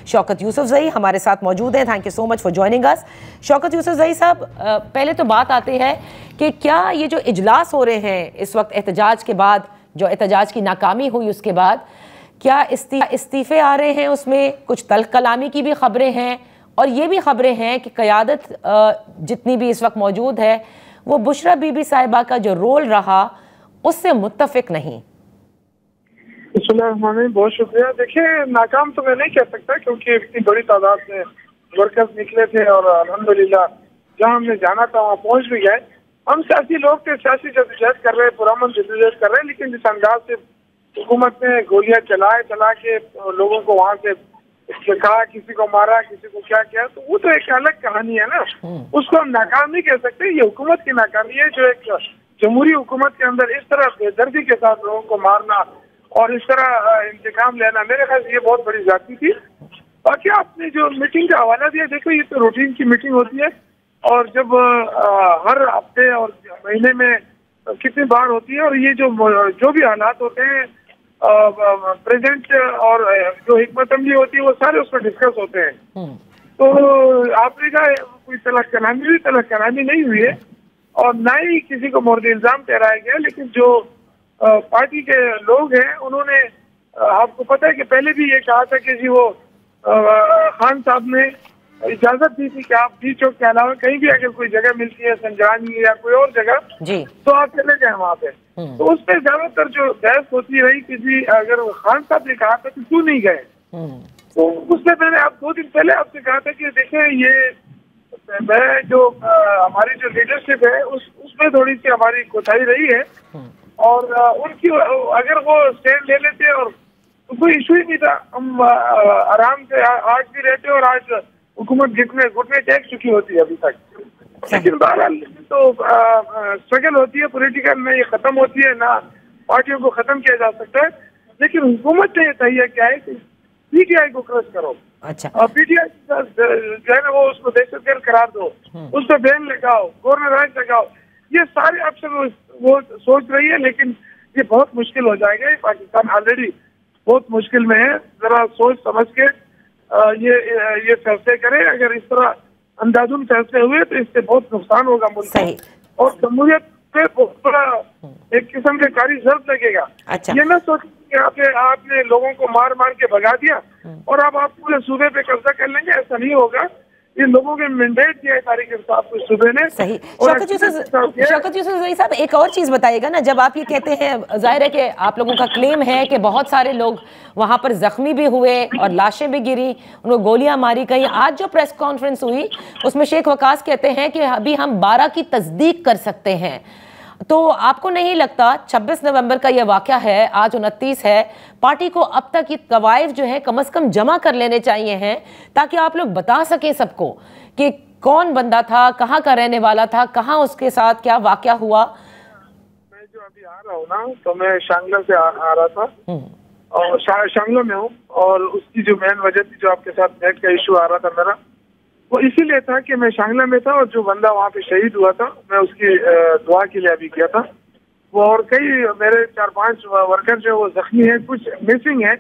शौकत यूसुफजई हमारे साथ मौजूद हैं। Thank you so much for joining us. Shaukat Yousafzai साहब, पहले तो बात आती है कि क्या ये जो इजलास हो रहे हैं इस वक्त एहतजाज के बाद, जो एहतजाज की नाकामी हुई उसके बाद, क्या इस्तीफे आ रहे हैं, उसमें कुछ तल्ख कलामी की भी खबरें हैं और ये भी खबरें हैं कि क़यादत जितनी भी इस वक्त मौजूद है वो बुशरा बीबी साहिबा का जो रोल रहा उससे मुत्तफिक नहीं। बहुत शुक्रिया। देखिए, नाकाम तो मैं नहीं कह सकता क्योंकि इतनी बड़ी तादाद में वर्कर्स निकले थे और अल्हम्दुलिल्लाह जहां हमने जाना था वहां पहुंच भी गए। हम सियासी लोग थे, सियासी जद्दोजहद कर रहे हैं, पुरअमन जद्दोजहद कर रहे हैं, लेकिन जिस अंदाज से हुकूमत ने गोलियां चला के लोगों को वहां से कहा, किसी को मारा, किसी को क्या किया, तो वो तो एक अलग कहानी है ना। उसको हम नाकाम नहीं कह सकते। ये हुकूमत की नाकामी है जो एक जमहूरी हुकूमत के अंदर इस तरह बेदर्दी के साथ लोगों को मारना और इस तरह इंतकाम लेना, मेरे ख्याल से ये बहुत बड़ी ज्यादती थी। बाकी आपने जो मीटिंग का हवाला दिया, देखो ये तो रूटीन की मीटिंग होती है और जब हर हफ्ते और महीने में कितनी बार होती है और ये जो भी हालात होते हैं प्रेजेंट और जो हिकमत अमली होती है वो सारे उसमें डिस्कस होते हैं। तो आपने कहा कोई तलख कलामी नहीं हुई है और ना ही किसी को मोर्द इल्जाम ठहराया गया, लेकिन जो पार्टी के लोग हैं उन्होंने, आपको पता है कि पहले भी ये कहा था कि जी वो खान साहब ने इजाजत दी थी कि आप डी चौक के अलावा कहीं भी अगर कोई जगह मिलती है, संजरानी या कोई और जगह, तो आप चले जाए वहाँ पे। तो उस पर ज्यादातर जो बहस होती रही कि जी अगर खान साहब ने कहा था कि क्यों नहीं गए, तो उससे मैंने आप 2 दिन पहले आपसे कहा था कि देखें ये मैं जो हमारी जो लीडरशिप है उसमें थोड़ी सी हमारी कोताही रही है और उनकी अगर वो स्टैंड ले लेते और कोई इशू ही नहीं था, हम आराम से आज भी रहते और आज हुकूमत घुटने टेक चुकी होती है अभी तक। लेकिन बहरहाल तो स्ट्रगल होती है पॉलिटिकल में, ये खत्म होती है ना, पार्टियों को खत्म किया जा सकता है, लेकिन हुकूमत ने तैयार किया है कि पीटीआई को क्रश करो। अच्छा। और पीटीआई जो है ना वो उसको दहशतगर्द करार दो, उस पर बैन लगाओ, गवर्नर राइट लगाओ, ये सारे ऑप्शन वो सोच रही है, लेकिन ये बहुत मुश्किल हो जाएगा। पाकिस्तान ऑलरेडी बहुत मुश्किल में है। जरा सोच समझ के ये फैसले करें। अगर इस तरह अंधाधुन फैसले हुए तो इससे बहुत नुकसान होगा मुल्क को और जमहूरियत पे बहुत बड़ा एक किस्म के कारी जर्द लगेगा। अच्छा। ये ना सोचिए कि आपने लोगों को मार के भगा दिया और अब आप पूरे सूबे पे कब्जा कर लेंगे, ऐसा नहीं होगा। ये लोगों के मैंडेट दिया है तारिक साहब को सूबे ने। सही। शौकत यूसुफजई साहब, एक और चीज बताइएगा ना, जब आप ये कहते हैं, जाहिर है कि आप लोगों का क्लेम है कि बहुत सारे लोग वहां पर जख्मी भी हुए और लाशें भी गिरी, उनको गोलियां मारी गई। आज जो प्रेस कॉन्फ्रेंस हुई उसमें शेख वकास कहते हैं कि अभी हम 12 की तस्दीक कर सकते हैं। तो आपको नहीं लगता 26 नवंबर का यह वाक़या है, आज 29 है, पार्टी को अब तक ये तवाइफ जो है कम से कम जमा कर लेने चाहिए हैं ताकि आप लोग बता सकें सबको कि कौन बंदा था, कहाँ का रहने वाला था, कहाँ उसके साथ क्या वाक़या हुआ। मैं जो अभी आ रहा हूँ ना, तो मैं शांगला से आ रहा था और शांगला में हूँ और उसकी जो मेन वजह थी, जो आपके साथ नेट का इशू आ रहा था मेरा, वो इसीलिए था कि मैं शांगला में था और जो बंदा वहाँ पे शहीद हुआ था मैं उसकी दुआ के लिए अभी किया था। वो और कई मेरे 4-5 वर्कर जो वो जख्मी हैं, कुछ मिसिंग है,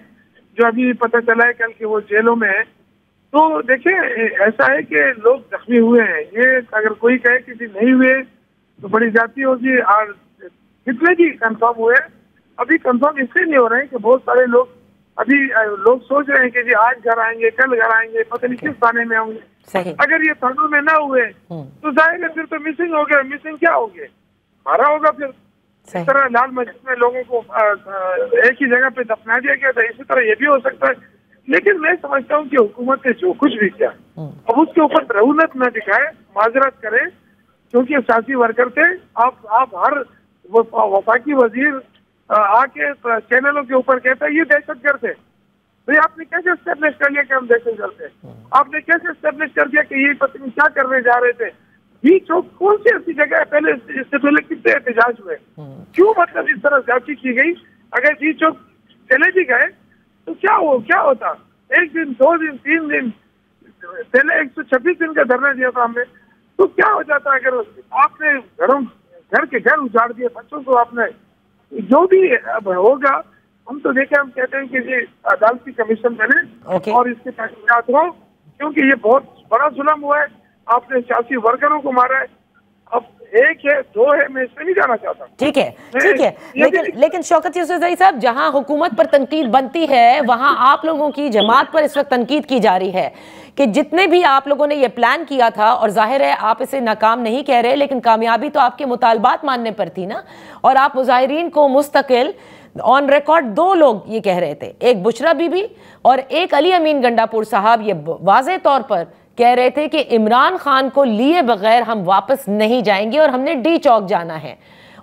जो अभी पता चला है कल कि वो जेलों में है। तो देखिए ऐसा है कि लोग जख्मी हुए हैं, ये अगर कोई कहे कि नहीं हुए तो बड़ी जाती होगी। और कितने भी कंफर्म हुए, अभी कंफर्म इसलिए नहीं हो रहे हैं कि बहुत सारे लोग अभी लोग सोच रहे हैं कि जी आज घर आएंगे, कल घर आएंगे, पता नहीं किस थाने में होंगे। अगर ये थानों में ना हुए तो जाहिर है फिर तो मिसिंग हो गया। मिसिंग क्या हो गए, मारा होगा। फिर इस तरह लाल मस्जिद में लोगों को एक ही जगह पे दफना दिया गया था, इसी तरह ये भी हो सकता है। लेकिन मैं समझता हूँ कि हुकूमत ने जो कुछ भी किया अब उसके ऊपर रऊनत न दिखाए, माजरत करे, क्योंकि सियासी वर्कर थे। आप हर वफाकी वजीर आके चैनलों के ऊपर कहता है ये दहशतगर्द है। भाई आपने कैसे एस्टेब्लिश कर लिया कि हम दहशतगर्द हैं? आपने कैसे एस्टेब्लिश कर दिया कि ये पता नहीं क्या करने जा रहे थे? डी चौक कौन सी ऐसी जगह है, पहले इससे पहले कितने एहतजाज हुए, क्यों मतलब इस तरह ज्यादती की गई? अगर डी चौक चले भी गए तो क्या होता? 1 दिन, 2 दिन, 3 दिन पहले 126 दिन का धरना दिया था हमने, तो क्या हो जाता अगर आपने घर के घर उजाड़ दिए, बच्चों को आपने, जो भी अब होगा हम तो देखे, हम कहते हैं कि जी अदालती कमीशन बने और इसके तहकीकात हो, क्योंकि ये बहुत बड़ा जुल्म हुआ है। आपने सियासी वर्करों को मारा है, अब एक है दो है, मैं इसमें नहीं जाना चाहता। ठीक है, ठीक है, लेकिन शौकत यूसुफजई साहब, जहां हुकूमत पर तनकीद बनती है वहां आप लोगों की जमात पर इस वक्त तनकीद की जा रही है कि जितने भी आप लोगों ने ये प्लान किया था, और जाहिर है आप इसे नाकाम नहीं कह रहे, लेकिन कामयाबी तो आपके मुतालबात मानने पर थी ना। और आप मुजाहिरीन को मुस्तकिल ऑन रिकॉर्ड दो लोग ये कह रहे थे, एक बुशरा बीबी और एक अली अमीन गंडापुर साहब, ये वाज़े तौर पर कह रहे थे कि इमरान खान को लिए बगैर हम वापस नहीं जाएंगे और हमने डी चौक जाना है।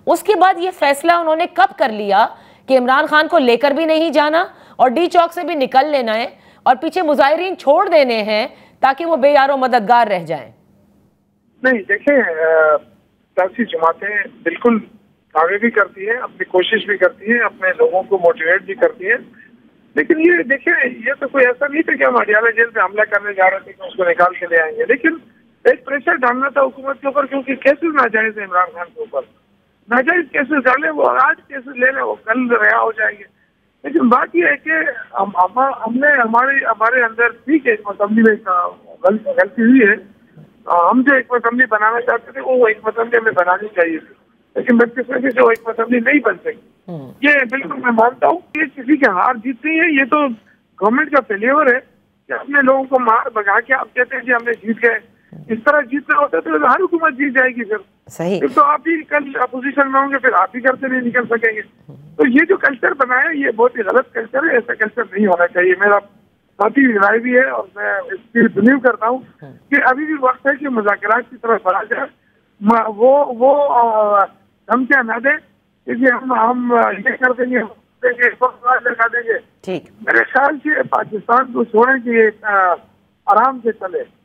उसके बाद ये फैसला उन्होंने कब कर लिया कि इमरान खान को लेकर भी नहीं जाना और डी चौक से भी निकल लेना है और पीछे मुजाहिरीन छोड़ देने हैं ताकि वो बेयारो मददगार रह जाएं? नहीं, देखें, सियासी जमातें बिल्कुल दावे भी करती है, अपनी कोशिश भी करती है, अपने लोगों को मोटिवेट भी करती है, लेकिन ये देखिए, ये तो कोई ऐसा नहीं था कि हम अडियाला जेल पे हमला करने जा रहे थे कि उसको निकाल के ले आएंगे। लेकिन एक प्रेशर डालना था हुकूमत के ऊपर, क्योंकि केसेस नाजायज है इमरान खान के ऊपर। नाजायज केसेस डाले, वो आज केसेस ले लें, वो कल रिहा हो जाएंगे। लेकिन बात यह है कि हमने हमारे अंदर ठीक है, एक असम्बली में गलती हुई है। हम जो एक असम्बली बनाना चाहते थे वो एक असम्बली हमें बनानी चाहिए थी, लेकिन बदकिस्मती से वो एक असम्बली नहीं बन सकी। ये बिल्कुल मैं मानता हूँ कि किसी की हार जीत नहीं है, ये तो गवर्नमेंट का फेलियर है कि अपने लोगों को मार भगा के आप कहते हैं कि हमने जीत गए। इस तरह जीतना होता तो हर हुकूमत जीत जाएगी। फिर सही, फिर तो आप ही कल अपोजिशन में होंगे, फिर आप ही घर से नहीं निकल सकेंगे। तो ये जो कल्चर बनाया, ये बहुत ही गलत कल्चर है, ऐसा कल्चर नहीं होना चाहिए। मेरा साथी राय भी है और मैं इसकी बिलीव करता हूँ कि अभी भी वक्त है कि मुज़ाकरात की तरफ बढ़ा जाए। वो धमकियां न दें कि हम ये कर देंगे, लगा देंगे। ठीक, मेरे ख्याल से पाकिस्तान को छोड़ें कि आराम से चले।